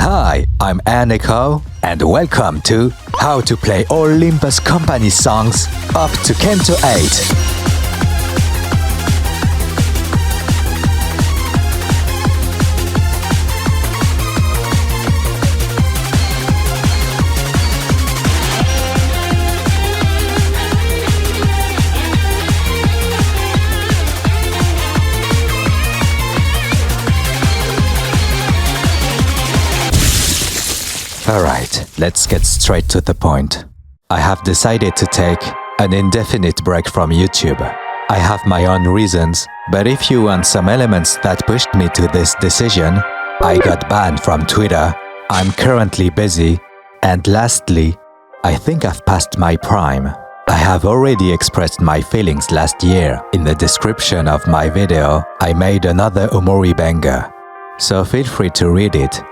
Hi, I'm Airneko, and welcome to How to Play All Limbus Company songs up to Canto 8. Alright, let's get straight to the point. I have decided to take an indefinite break from YouTube. I have my own reasons, but if you want some elements that pushed me to this decision, I got banned from Twitter, I'm currently busy, and lastly, I think I've passed my prime. I have already expressed my feelings last year. In the description of my video, I made another Omori banger, so feel free to read it.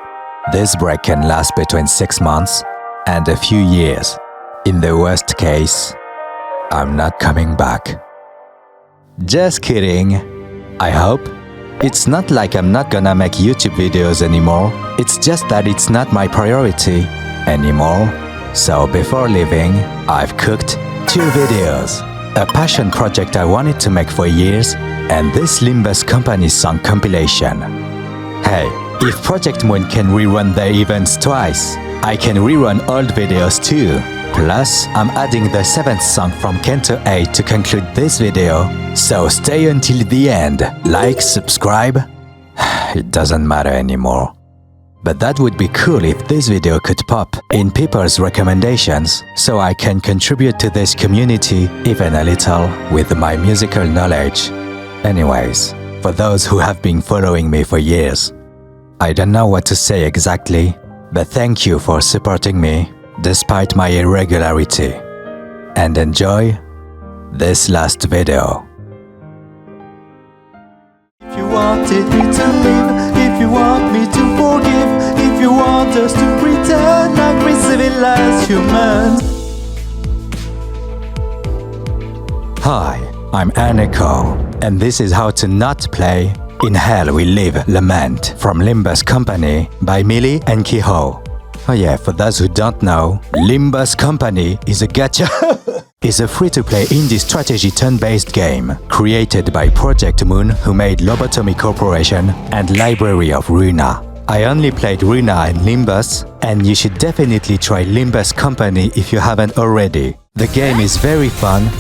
This break can last between 6 months and a few years. In the worst case, I'm not coming back. Just kidding. I hope. It's not like I'm not gonna make YouTube videos anymore. It's just that it's not my priority anymore. So before leaving, I've cooked 2 videos. A passion project I wanted to make for years, and this Limbus Company song compilation. Hey, if Project Moon can rerun their events twice, I can rerun old videos too. Plus, I'm adding the 7th song from Canto 8 to conclude this video, so stay until the end. Like, subscribe. It doesn't matter anymore. But that would be cool if this video could pop in people's recommendations, so I can contribute to this community even a little with my musical knowledge. Anyways, for those who have been following me for years, I don't know what to say exactly, but thank you for supporting me despite my irregularity. And enjoy this last video. If you wanted me to live, if you want me to forgive, if you want us to pretend like we're civilized humans. Hi, I'm Airneko, and this is how to not play In Hell We Live Lament from Limbus Company by Mili and Kiho. Oh yeah, for those who don't know, Limbus Company is a gacha is a free-to-play indie strategy turn-based game created by Project Moon, who made Lobotomy Corporation and Library of Runa. I only played Runa and Limbus, and you should definitely try Limbus Company if you haven't already. The game is very fun.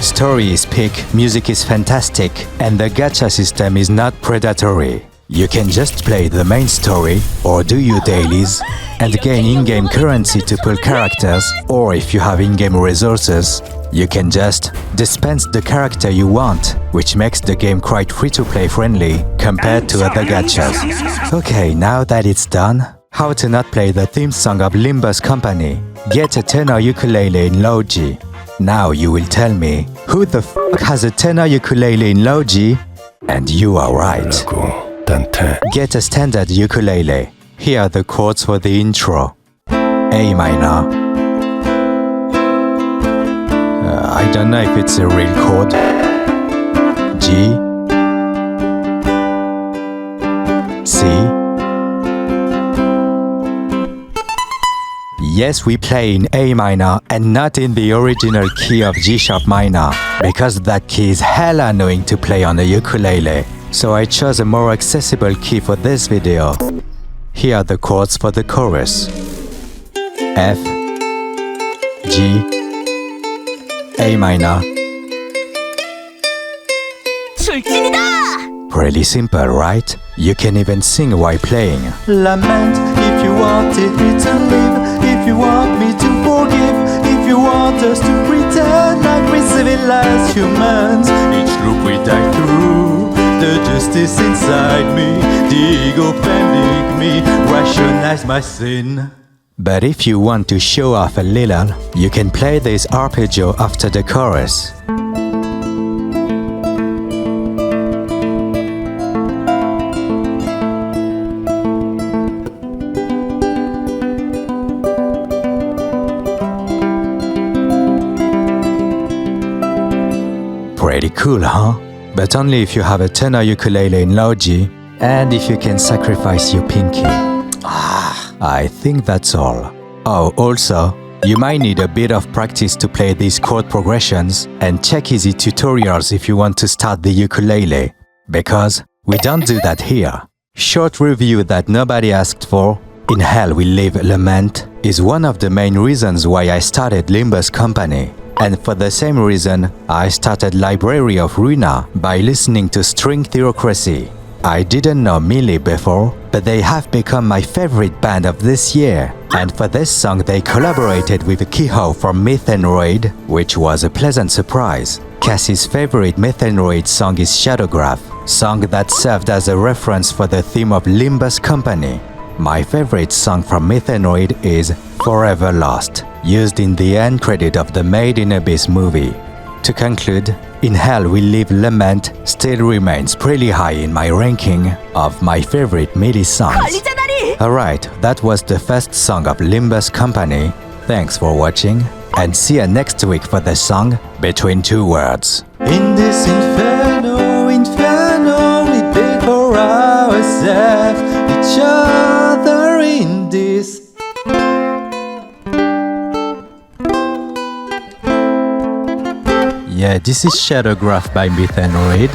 Story is peak, music is fantastic, and the gacha system is not predatory. You can just play the main story, or do your dailies, and gain in-game currency to pull characters, or if you have in-game resources, you can just dispense the character you want, which makes the game quite free-to-play friendly compared to other gachas. Okay, now that it's done, how to not play the theme song of Limbus Company. Get a tenor ukulele in low G. Now you will tell me, who the f*** has a tenor ukulele in low G? And you are right. Get a standard ukulele. Here are the chords for the intro. A minor. I don't know if it's a real chord. G. C. Yes, we play in A minor and not in the original key of G sharp minor, because that key is hella annoying to play on a ukulele. So I chose a more accessible key for this video. Here are the chords for the chorus. F, G, A minor. Pretty simple, right? You can even sing while playing. Lament, if you wanted me to live, if you want me to forgive, if you want us to pretend like we're civilized humans. Each loop we dive through, the justice inside me, the ego bending me, rationalize my sin. But if you want to show off a little, you can play this arpeggio after the chorus. Pretty cool, huh? But only if you have a tenor ukulele in low G and if you can sacrifice your pinky. I think that's all. Oh, also, you might need a bit of practice to play these chord progressions and check easy tutorials if you want to start the ukulele, because we don't do that here. Short review that nobody asked for. In Hell We Live Lament is one of the main reasons why I started Limbus Company. And for the same reason, I started Library of Ruina by listening to String Theocracy. I didn't know Mili before, but they have become my favorite band of this year. And for this song they collaborated with Kiho from Methanroid, which was a pleasant surprise. Cassie's favorite Methanroid song is Shadowgraph, song that served as a reference for the theme of Limbus Company. My favorite song from Methanroid is Forever Lost, used in the end credit of the Made in Abyss movie. To conclude, In Hell We Live Lament still remains pretty high in my ranking of my favorite Mili songs. Alright, that was the first song of Limbus Company. Thanks for watching, and see you next week for the song Between Two Words. In this inferno, we pay for ourselves, each other in this. Yeah, this is Shadowgraph by Methanroid.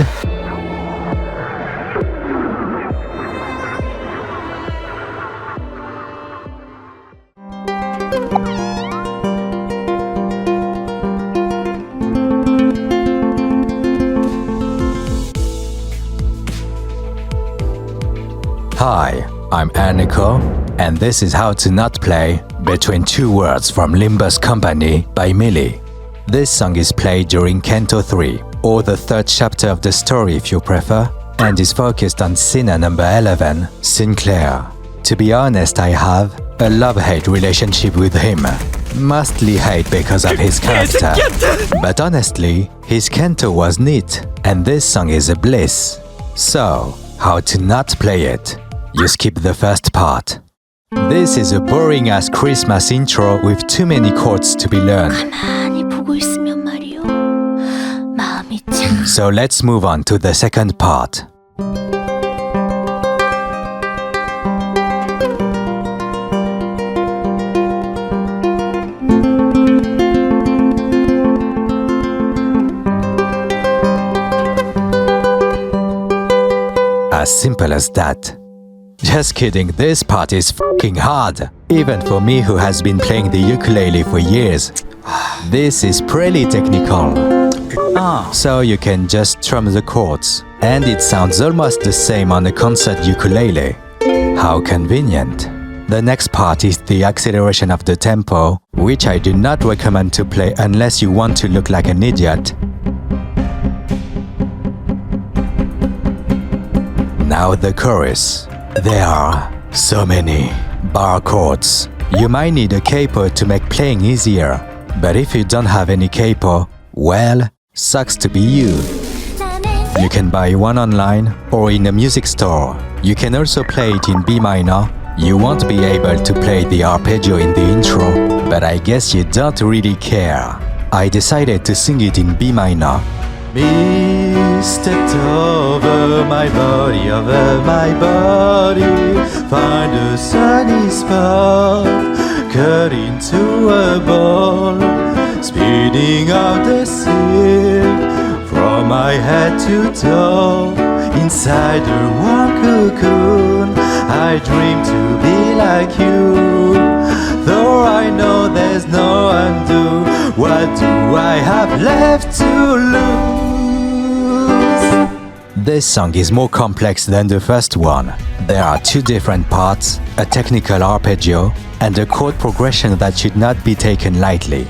Hi, I'm Airneko, and this is how to not play Between Two Words from Limbus Company by Mili. This song is played during Canto 3, or the third chapter of the story if you prefer, and is focused on sinner number 11, Sinclair. To be honest, I have a love-hate relationship with him. Mostly hate because of his character. But honestly, his canto was neat, and this song is a bliss. So, how to not play it? You skip the first part. This is a boring-ass Christmas intro with too many chords to be learned. So let's move on to the second part. As simple as that. Just kidding, this part is fucking hard, even for me who has been playing the ukulele for years. This is pretty technical. So you can just strum the chords, and it sounds almost the same on a concert ukulele. How convenient. The next part is the acceleration of the tempo, which I do not recommend to play unless you want to look like an idiot. Now the chorus. There are so many bar chords. You might need a capo to make playing easier, but if you don't have any capo, well, sucks to be you. You can buy one online or in a music store. You can also play it in B minor. You won't be able to play the arpeggio in the intro, but I guess you don't really care. I decided to sing it in B minor. Stepped over my body, find a sunny spot, cut into a ball, speeding out the silk from my head to toe. Inside the warm cocoon, I dream to be like you. Though I know there's no undo, what do I have left to lose? This song is more complex than the first one. There are two different parts, a technical arpeggio, and a chord progression that should not be taken lightly.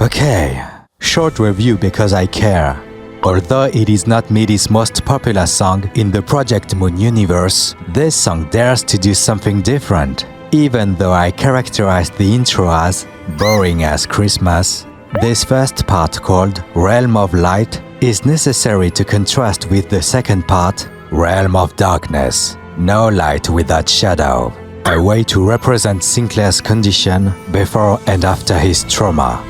Okay, short review because I care. Although it is not Mili's most popular song in the Project Moon universe, this song dares to do something different. Even though I characterized the intro as boring as Christmas, this first part called Realm of Light is necessary to contrast with the second part, Realm of Darkness, no light without shadow, a way to represent Sinclair's condition before and after his trauma.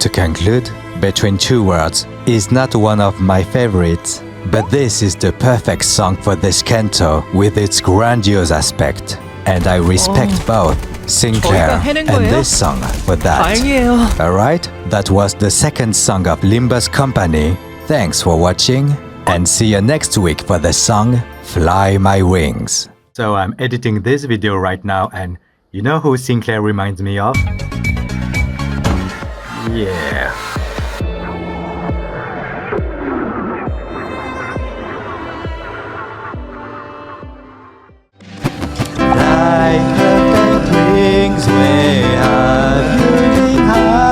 To conclude, Between Two Words is not one of my favorites, but this is the perfect song for this canto with its grandiose aspect. And I respect both Sinclair and this song for that. 다행이에요. Alright, that was the second song of Limbus Company. Thanks for watching, and see you next week for the song Fly My Wings. So I'm editing this video right now, and you know who Sinclair reminds me of? Yeah. Fly perfect wings way up, moving hiding.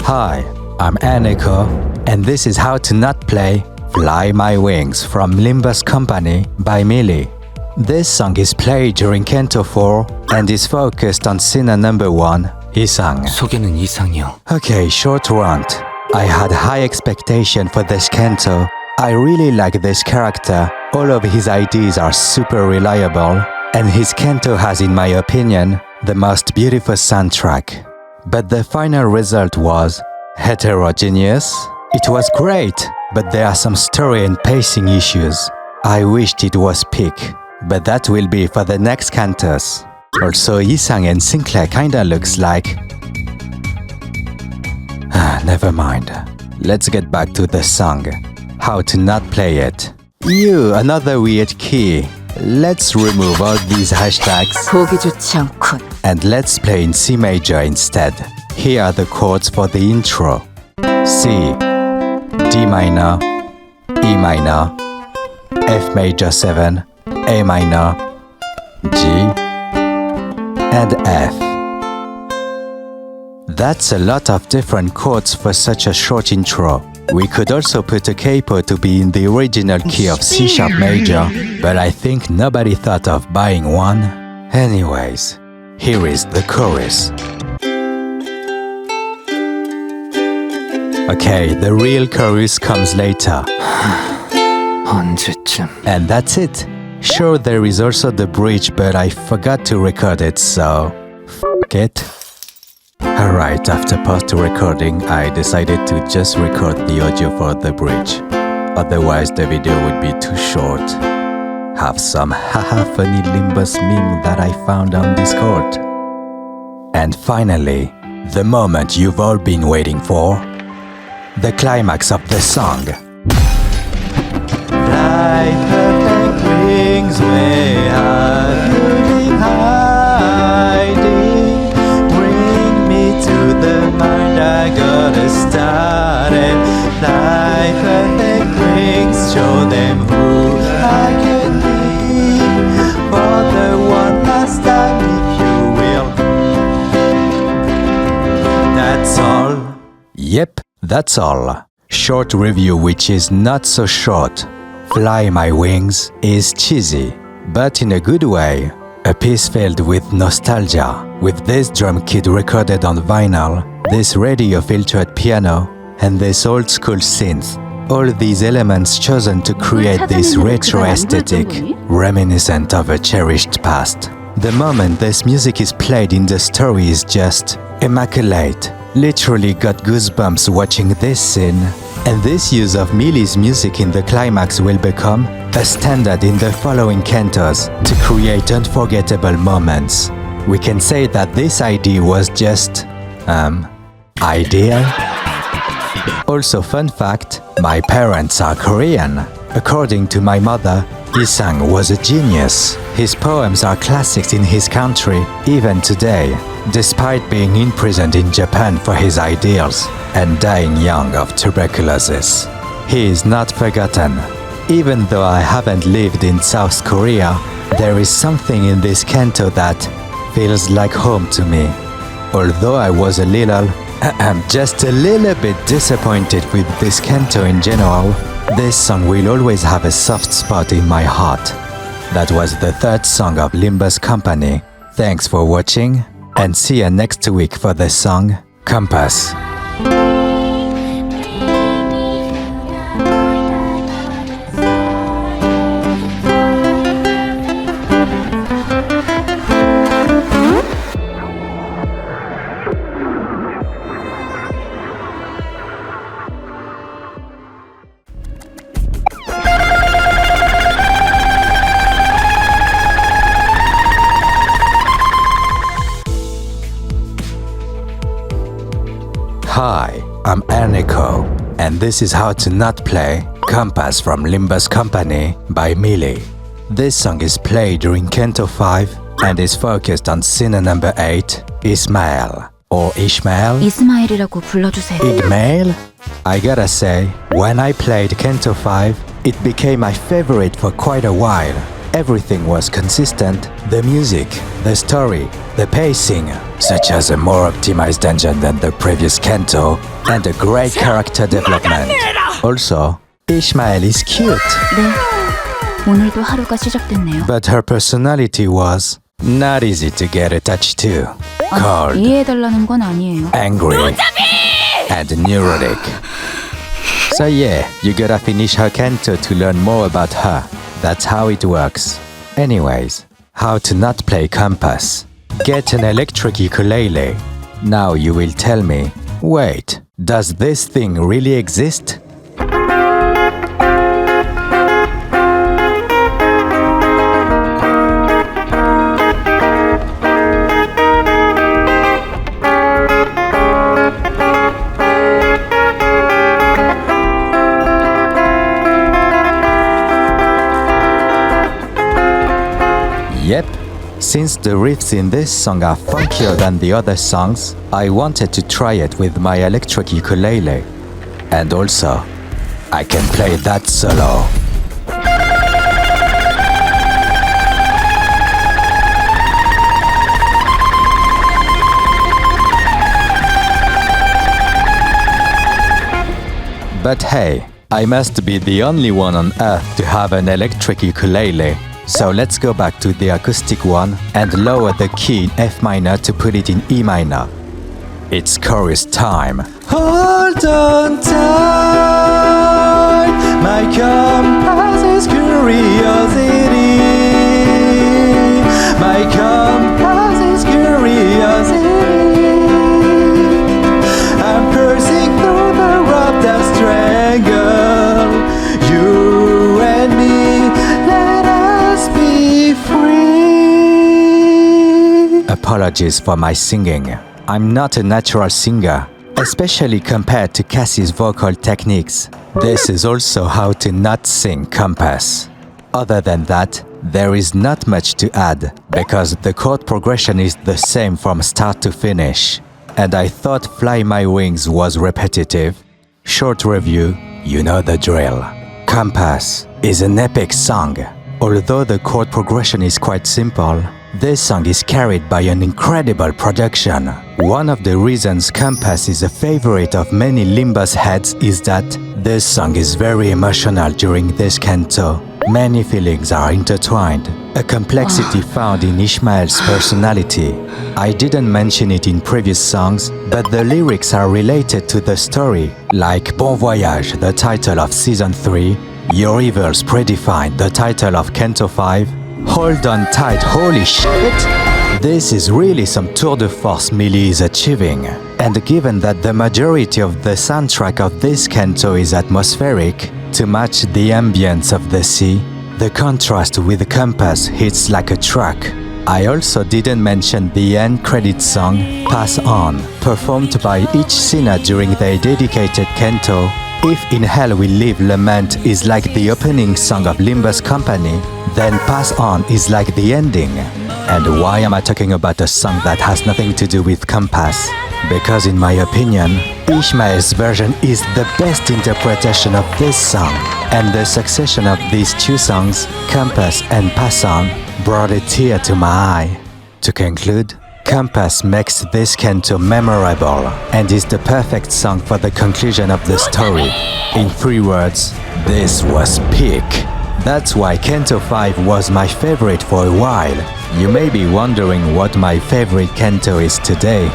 Hi, I'm Airneko, and this is how to not play Fly My Wings from Limbus Company by Mili. This song is played during Canto 4 and is focused on scene number 1, 이상. 소개는 이상이요. Okay, short rant. I had high expectation for this canto. I really like this character. All of his ideas are super reliable, and his canto has, in my opinion, the most beautiful soundtrack. But the final result was heterogeneous. It was great, but there are some story and pacing issues. I wished it was peak, but that will be for the next cantos. Also, Yisang and Sinclair kinda looks like... Never mind. Let's get back to the song. How to not play it. Another weird key. Let's remove all these hashtags 보기 좋지 않군. and let's play in C major instead. Here are the chords for the intro. C, D minor, E minor, F major 7, A minor, G, and F. That's a lot of different chords for such a short intro. We could also put a capo to be in the original key of C sharp major, but I think nobody thought of buying one. Anyways, here is the chorus. Okay, the real chorus comes later. 언제쯤? And that's it. Sure, there is also the bridge, but I forgot to record it, so fuck it. Alright, after post-recording, I decided to just record the audio for the bridge. Otherwise, the video would be too short. Have some haha funny Limbus meme that I found on Discord. And finally, the moment you've all been waiting for. The climax of the song. Fly perfect wings way up, moving hiding. Bring me to the mind, I gotta start it. Fly perfect wings, show them who I can be. For the one last time, if you will. That's all. Yep, that's all. Short review which is not so short. Fly My Wings is cheesy, but in a good way. A piece filled with nostalgia, with this drum kit recorded on vinyl, this radio filtered piano, and this old school synth. All these elements chosen to create this retro aesthetic, reminiscent of a cherished past. The moment this music is played in the story is just immaculate. Literally got goosebumps watching this scene. And this use of Mili's music in the climax will become a standard in the following cantos to create unforgettable moments. We can say that this idea was just, ideal. Also, fun fact, my parents are Korean. According to my mother, Isang was a genius. His poems are classics in his country, even today, despite being imprisoned in Japan for his ideals and dying young of tuberculosis. He is not forgotten. Even though I haven't lived in South Korea, there is something in this canto that feels like home to me. Although I was just a little bit disappointed with this canto in general, this song will always have a soft spot in my heart. That was the third song of Limbus Company. Thanks for watching, and see you next week for the song Compass. Hi, I'm Airneko, and this is how to not play Compass from Limbus Company by Mili. This song is played during Canto 5 and is focused on scene number 8, Ismael. Or Ishmael? 이스마일이라고 불러주세요. Ismael? I gotta say, when I played Canto 5, it became my favorite for quite a while. Everything was consistent, the music, the story, the pacing, such as a more optimized dungeon than the previous Canto, and a great character development. Also, Ishmael is cute. 네, 오늘도 하루가 시작됐네요. But her personality was not easy to get attached to. Cold, 이해해달라는 건 아니에요. angry, and neurotic. So yeah, you gotta finish her Canto to learn more about her. That's how it works. Anyways, how to not play Compass. Get an electric ukulele. Now you will tell me, wait, does this thing really exist? Yep, since the riffs in this song are funkier than the other songs, I wanted to try it with my electric ukulele. And also, I can play that solo. But hey, I must be the only one on earth to have an electric ukulele. So let's go back to the acoustic one and lower the key in F minor to put it in E minor. It's chorus time. Hold on tight, my compass is curiosity. My compass is curiosity. I'm piercing through the rope that strangle you and me. Let us be free. Apologies for my singing. I'm not a natural singer, especially compared to Cassie's vocal techniques. This is also how to not sing Compass. Other than that, there is not much to add, because the chord progression is the same from start to finish. And I thought Fly My Wings was repetitive. Short review, you know the drill. Compass is an epic song. Although the chord progression is quite simple, this song is carried by an incredible production. One of the reasons Compass is a favorite of many Limbus heads is that this song is very emotional during this canto. Many feelings are intertwined, a complexity found in Ishmael's personality. I didn't mention it in previous songs, but the lyrics are related to the story, like Bon Voyage, the title of Season 3, Your Evils Predefined, the title of Canto 5, Hold on tight, holy shit! This is really some tour de force Mili is achieving. And given that the majority of the soundtrack of this canto is atmospheric, to match the ambience of the sea, the contrast with the Compass hits like a truck. I also didn't mention the end credit song, Pass On, performed by each singer during their dedicated canto. If In Hell We Live Lament is like the opening song of Limbus Company, then Pass On is like the ending. And why am I talking about a song that has nothing to do with Compass? Because in my opinion, Ishmael's version is the best interpretation of this song. And the succession of these two songs, Compass and Pass On, brought a tear to my eye. To conclude, Compass makes this canto memorable and is the perfect song for the conclusion of the story. In 3 words, this was peak. That's why Canto 5 was my favorite for a while. You may be wondering what my favorite canto is today,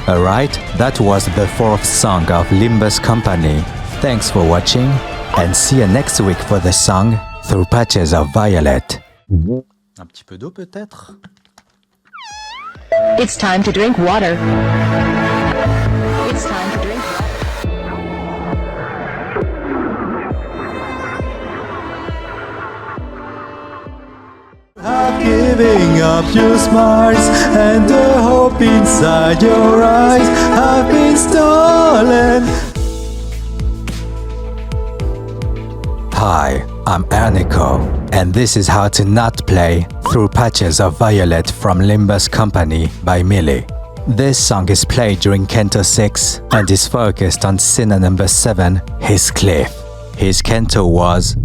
Alright, that was the 4th song of Limbus Company. Thanks for watching, and see you next week for the song Through Patches of Violet. Un petit peu d'eau peut-être? It's time to drink water. It's time to drink water. I've given giving up your smiles, and the hope inside your eyes have been stolen. Hi, I'm Airneko, and this is how to not play Through Patches of Violet from Limbus Company by Mili. This song is played during Canto 6 and is focused on scene number 7, his cliff. His canto was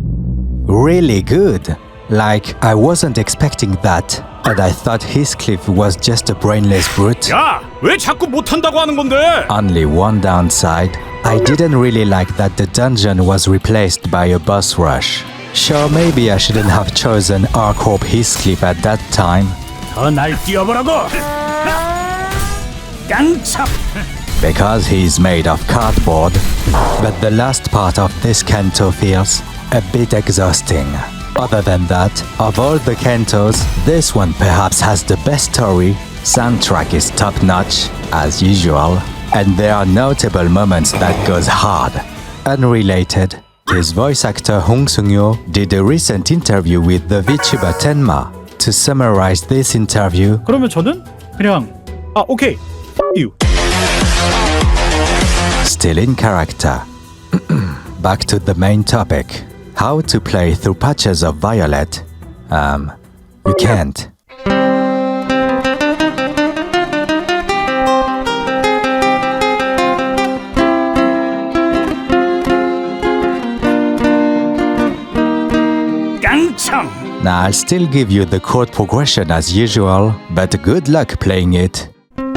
really good. Like, I wasn't expecting that, and I thought Heathcliff was just a brainless brute. 야! 왜 자꾸 못한다고 하는 건데? Only one downside, I didn't really like that the dungeon was replaced by a boss rush. Sure, maybe I shouldn't have chosen Arkhope Heathcliff at that time, 더 날 뛰어보라고! 깡참! because he's made of cardboard, but the last part of this canto feels a bit exhausting. Other than that, of all the cantos, this one perhaps has the best story, soundtrack is top-notch, as usual, and there are notable moments that goes hard. Unrelated, his voice actor Hong Sung-yo did a recent interview with the VTuber Tenma. To summarize this interview, 그러면 저는 그냥 오케이, you. still in character. Back to the main topic. How to play Through Patches of Violet. You can't. 깡참! Now I'll still give you the chord progression as usual, but good luck playing it.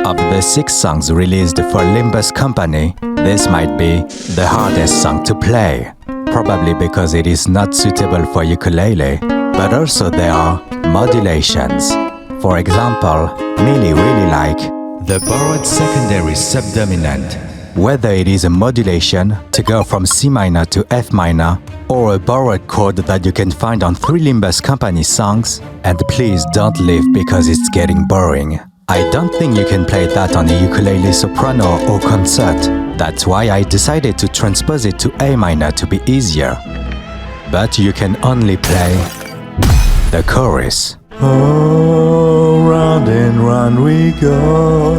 Of the 6 songs released for Limbus Company, this might be the hardest song to play. Probably because it is not suitable for ukulele, but also there are modulations. For example, Mili really like the borrowed secondary subdominant. Whether it is a modulation to go from C minor to F minor, or a borrowed chord that you can find on 3 Limbus Company songs, and please don't leave because it's getting boring. I don't think you can play that on a ukulele soprano or concert. That's why I decided to transpose it to A minor to be easier. But you can only play the chorus. Oh, round and round we go,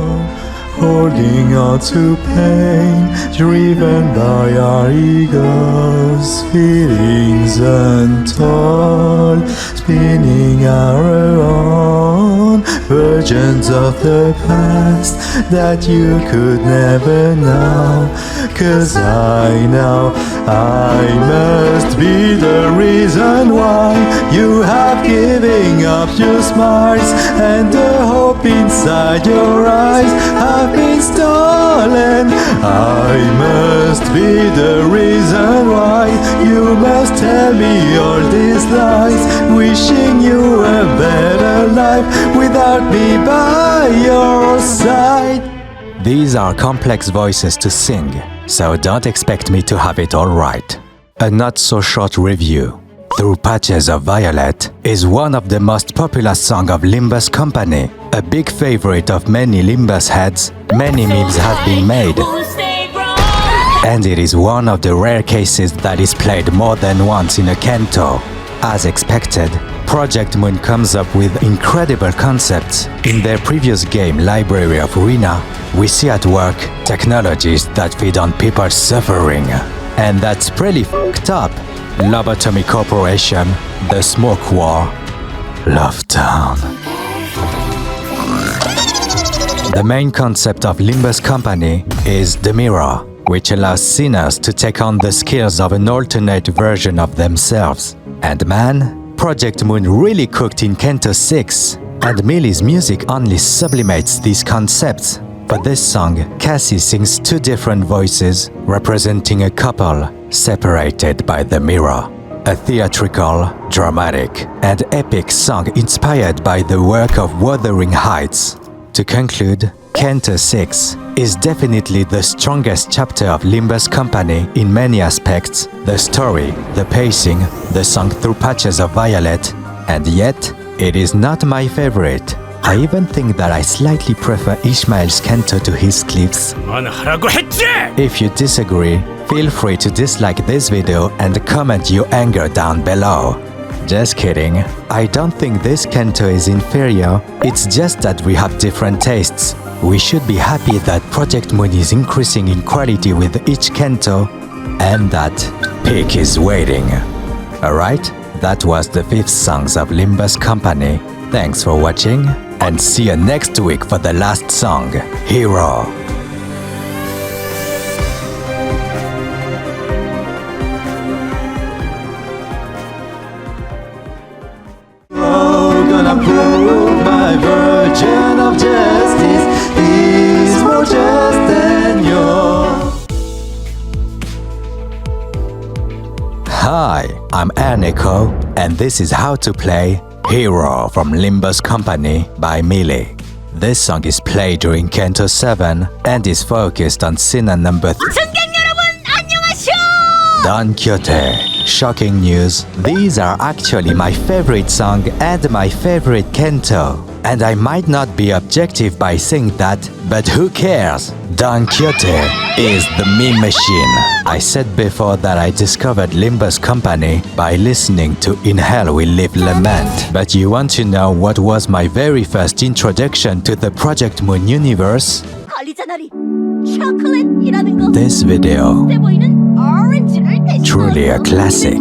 holding on to pain, driven by our egos, feelings untold, spinning our own versions of the past that you could never know. 'Cause I know I must be the reason why you have given up your smiles, and the hope inside your eyes have been stolen. I must be the reason why you must tell me all these lies, wishing you a better life without me by your side. These are complex voices to sing, so don't expect me to have it all right. A not so short review. Through Patches of Violet is one of the most popular songs of Limbus Company, a big favorite of many Limbus heads. Many memes have been made, and it is one of the rare cases that is played more than once in a canto. As expected, Project Moon comes up with incredible concepts. In their previous game, Library of Ruina, we see at work technologies that feed on people's suffering. And that's pretty fucked up. Lobotomy Corporation, The Smoke War, Love Town. The main concept of Limbus Company is the mirror, which allows sinners to take on the skills of an alternate version of themselves. And man, Project Moon really cooked in Canto 6, and Mili's music only sublimates these concepts. For this song, Cassie sings 2 different voices, representing a couple separated by the mirror. A theatrical, dramatic, and epic song inspired by the work of Wuthering Heights. To conclude, Canto 6 is definitely the strongest chapter of Limbus Company in many aspects: the story, the pacing, the song Through Patches of Violet, and yet, it is not my favorite. I even think that I slightly prefer Ishmael's canto to Heathcliff's. 그만하라고 했지! If you disagree, feel free to dislike this video and comment your anger down below. Just kidding. I don't think this Canto is inferior, it's just that we have different tastes. We should be happy that Project Moon is increasing in quality with each Canto, and that peak is waiting. Alright, that was the 5th songs of Limbus Company. Thanks for watching, and see you next week for the last song, Hero. Gonna prove my version of justice is more just than yours. Hi, I'm Airneko, and this is how to play Hero from Limbus Company by Mili. This song is played during Canto 7 and is focused on scene number 3. Don Quixote. Shocking news, these are actually my favorite song and my favorite Canto. And I might not be objective by saying that, but who cares? Don Quixote is the meme machine. I said before that I discovered Limbus Company by listening to In Hell We Live Lament. But you want to know what was my very first introduction to the Project Moon universe? This video. Truly a classic.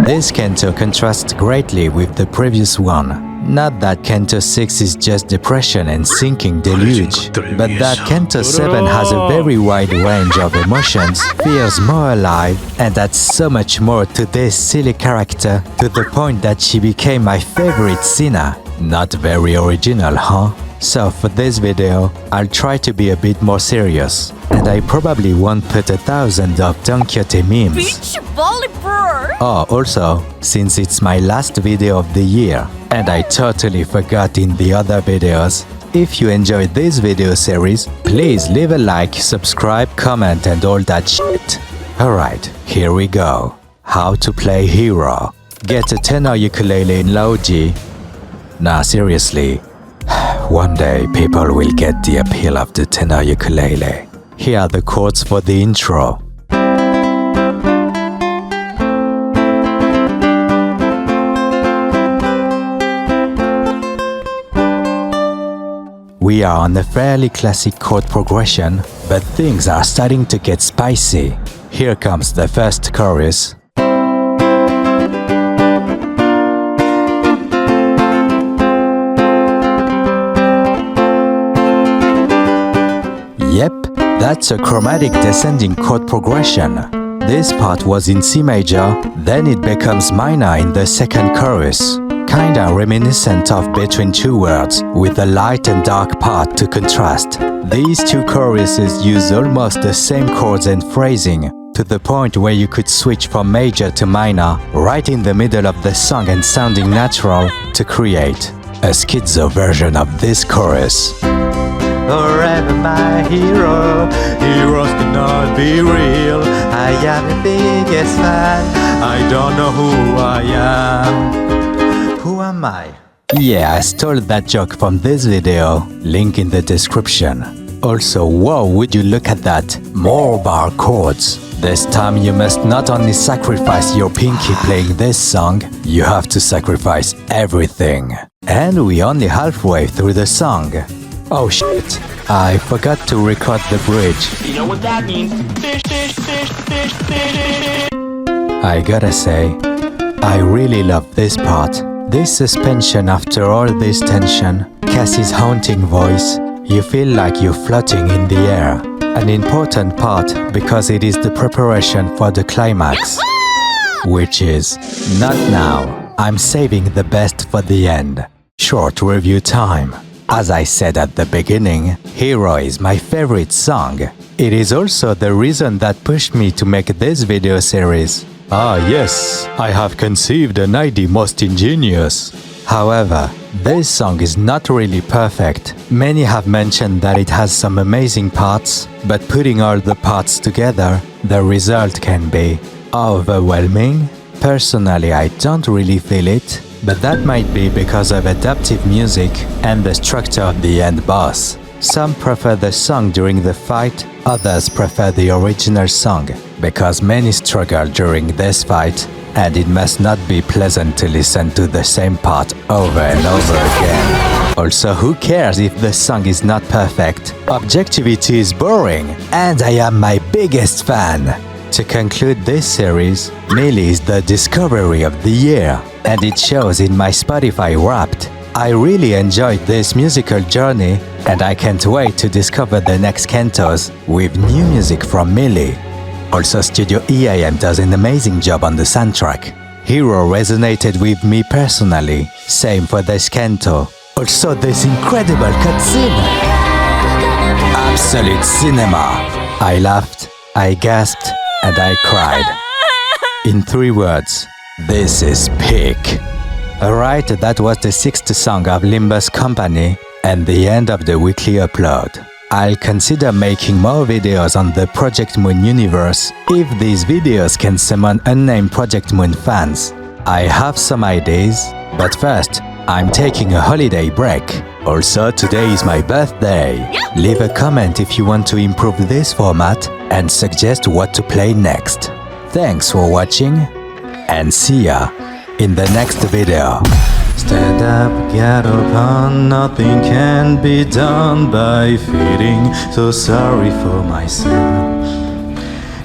This Canto contrasts greatly with the previous one. Not that Canto 6 is just depression and sinking deluge, but that Canto 7 has a very wide range of emotions, feels more alive, and adds so much more to this silly character to the point that she became my favorite sinner. Not very original, huh? So for this video, I'll try to be a bit more serious, and I probably won't put 1,000 of Don Quixote memes. Oh, also, since it's my last video of the year, and I totally forgot in the other videos, if you enjoyed this video series, please leave a like, subscribe, comment and all that shit. Alright, here we go. How to play Hero. Get a tenor ukulele in low G. Nah, seriously. One day people will get the appeal of the tenor ukulele. Here are the chords for the intro. We are on a fairly classic chord progression, but things are starting to get spicy. Here comes the first chorus. Yep, that's a chromatic descending chord progression. This part was in C major, then it becomes minor in the second chorus. Kinda reminiscent of Between Two Words, with a light and dark part to contrast. These two choruses use almost the same chords and phrasing, to the point where you could switch from major to minor right in the middle of the song and sounding natural to create a schizo version of this chorus. Forever my hero, heroes cannot be real. I am the biggest fan, I don't know who I am. Who am I? Yeah, I stole that joke from this video, link in the description. Also, whoa, would you look at that? More bar chords. This time you must not only sacrifice your pinky playing this song, you have to sacrifice everything. And we're only halfway through the song. Oh shit, I forgot to record the bridge. You know what that means? Fish, fish, fish, fish, fish. I gotta say, I really love this part. This suspension after all this tension, Cassie's haunting voice, you feel like you're floating in the air. An important part because it is the preparation for the climax. Which is, not now, I'm saving the best for the end. Short review time. As I said at the beginning, Hero is my favorite song. It is also the reason that pushed me to make this video series. Ah yes, I have conceived an idea most ingenious. However, this song is not really perfect. Many have mentioned that it has some amazing parts, but putting all the parts together, the result can be overwhelming. Personally, I don't really feel it, but that might be because of adaptive music and the structure of the end boss. Some prefer the song during the fight, others prefer the original song. because many struggle during this fight, and it must not be pleasant to listen to the same part over and over again. Also, who cares if the song is not perfect? Objectivity is boring, and I am my biggest fan. To conclude this series, Mili is the discovery of the year, and it shows in my Spotify Wrapped. I really enjoyed this musical journey, and I can't wait to discover the next cantos with new music from Mili. Also, Studio EAM does an amazing job on the soundtrack. Hero resonated with me personally, same for this canto. Also, this incredible cutscene! Absolute cinema! I laughed, I gasped, and I cried. In 3 words, this is peak. Alright, that was the 6th song of Limbus Company and the end of the weekly upload. I'll consider making more videos on the Project Moon universe if these videos can summon unnamed Project Moon fans. I have some ideas, but first, I'm taking a holiday break. Also, today is my birthday. Leave a comment if you want to improve this format and suggest what to play next. Thanks for watching, and see ya in the next video. Stand up, get up on, nothing can be done by feeling so sorry for myself.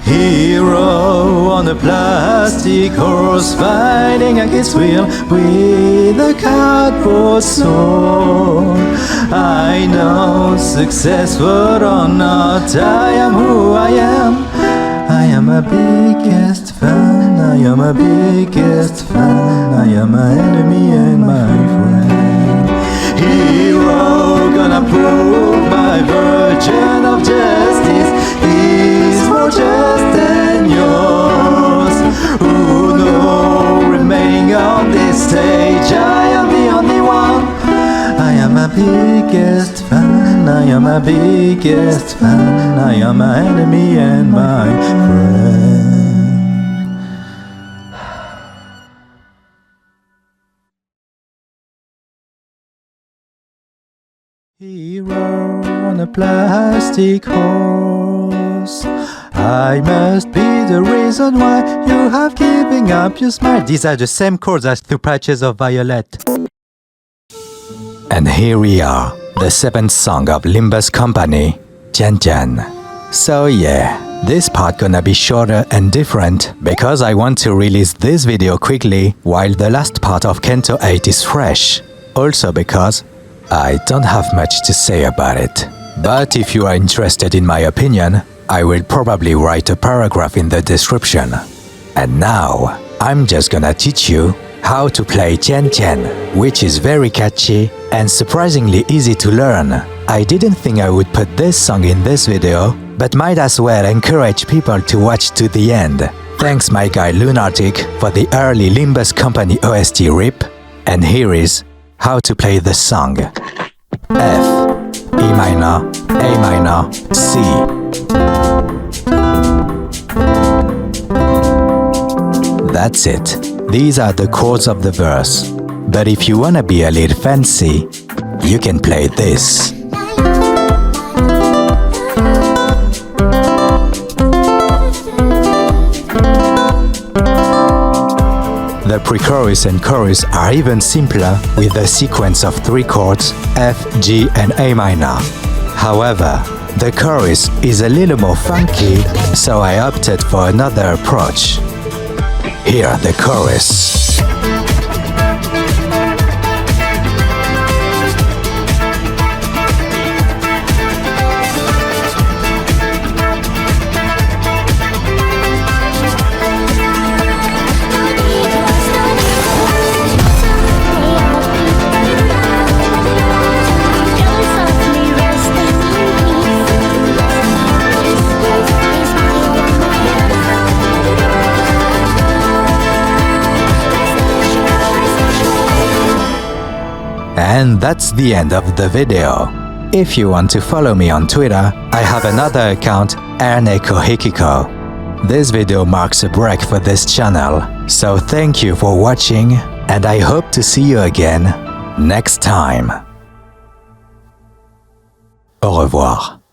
Hero on a plastic horse fighting against will with a cardboard sword. I know successful or not, I am who I am. I am my biggest fan, I am my biggest fan, I am my enemy and my friend. Hero gonna prove my virgin of justice is more just than yours. Who know, remaining on this stage, I am the only one. I am my biggest fan, I am my biggest fan, I am my enemy and my friend. Hero on a plastic horse, I must be the reason why you have given up your smile. These are the same chords as 2 patches of violet. And here we are, the 7th song of Limbus Company, Xichun. So yeah, this part gonna be shorter and different because I want to release this video quickly while the last part of Canto 8 is fresh. Also because I don't have much to say about it. But if you are interested in my opinion, I will probably write a paragraph in the description. And now, I'm just gonna teach you how to play Xichun, which is very catchy and surprisingly easy to learn. I didn't think I would put this song in this video, but might as well encourage people to watch to the end. Thanks my guy Lunatic for the early Limbus Company OST rip, and here is how to play the song. F, E minor, A minor, C. That's it. These are the chords of the verse. But if you wanna be a little fancy, you can play this. The pre-chorus and chorus are even simpler with a sequence of 3 chords, F, G and A minor. However, the chorus is a little more funky, so I opted for another approach. Here the chorus. And that's the end of the video. If you want to follow me on Twitter, I have another account, Airneko Hikiko. This video marks a break for this channel, so thank you for watching, and I hope to see you again next time. Au revoir.